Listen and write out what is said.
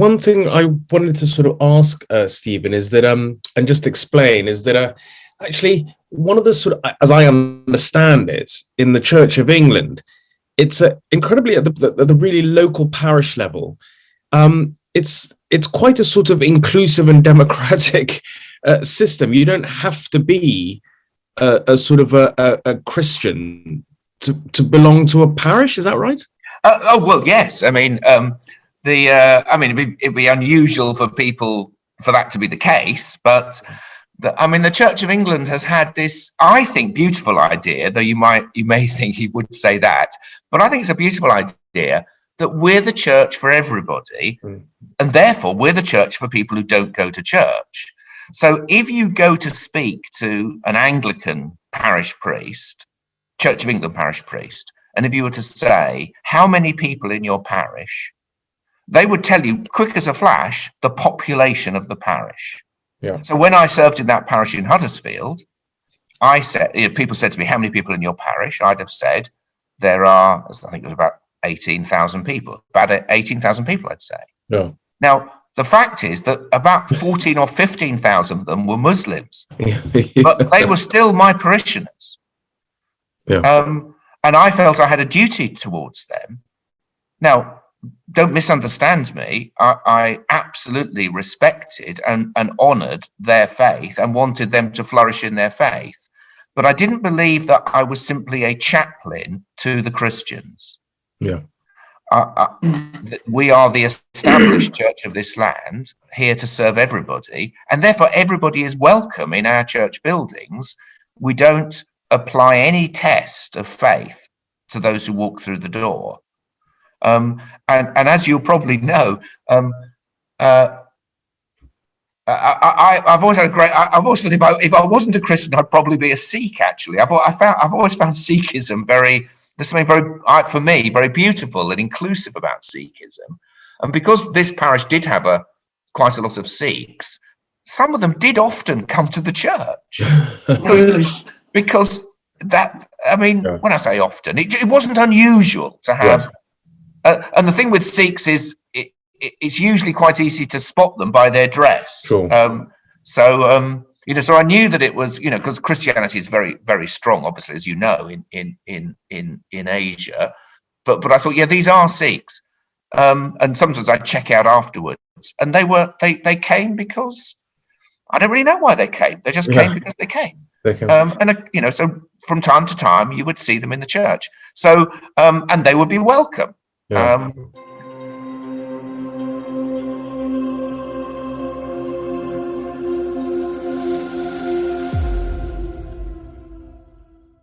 one thing I wanted to sort of ask Stephen is that and just explain is that actually one of the sort of, as I understand it, in the Church of England, it's incredibly at the really local parish level. It's quite a sort of inclusive and democratic system. You don't have to be a sort of a Christian to belong to a parish. Is that right? Oh well, yes. I mean, it'd be unusual for people for that to be the case, but the Church of England has had this, I think, beautiful idea. Though you may think he would say that, but I think it's a beautiful idea that we're the church for everybody, and therefore we're the church for people who don't go to church. So if you go to speak to an Anglican parish priest, Church of England parish priest, and if you were to say, how many people in your parish, they would tell you, quick as a flash, the population of the parish. Yeah. So when I served in that parish in Huddersfield, I said, if people said to me, how many people in your parish? I'd have said, there are, I think it was about 18,000 people. About 18,000 people, I'd say. No. Now, the fact is that about 14 or 15,000 of them were Muslims, but they were still my parishioners. Yeah. And I felt I had a duty towards them. Now, don't misunderstand me. I absolutely respected and honoured their faith and wanted them to flourish in their faith. But I didn't believe that I was simply a chaplain to the Christians. Yeah. We are the established church of this land, here to serve everybody. And therefore, everybody is welcome in our church buildings. We don't apply any test of faith to those who walk through the door. And as you'll probably know, I've always had I've always thought if I wasn't a Christian, I'd probably be a Sikh. Actually, I've always found Sikhism there's something for me very beautiful and inclusive about Sikhism. And because this parish did have quite a lot of Sikhs, some of them did often come to the church. Because when I say often, it wasn't unusual to have. And the thing with Sikhs is it's usually quite easy to spot them by their dress. Sure. So I knew that it was, because Christianity is very, very strong, obviously, as you know, in Asia. But I thought, these are Sikhs. And sometimes I check out afterwards, and they came because I don't really know why they came. They just came because they came. So from time to time you would see them in the church. So and they would be welcome. Yeah.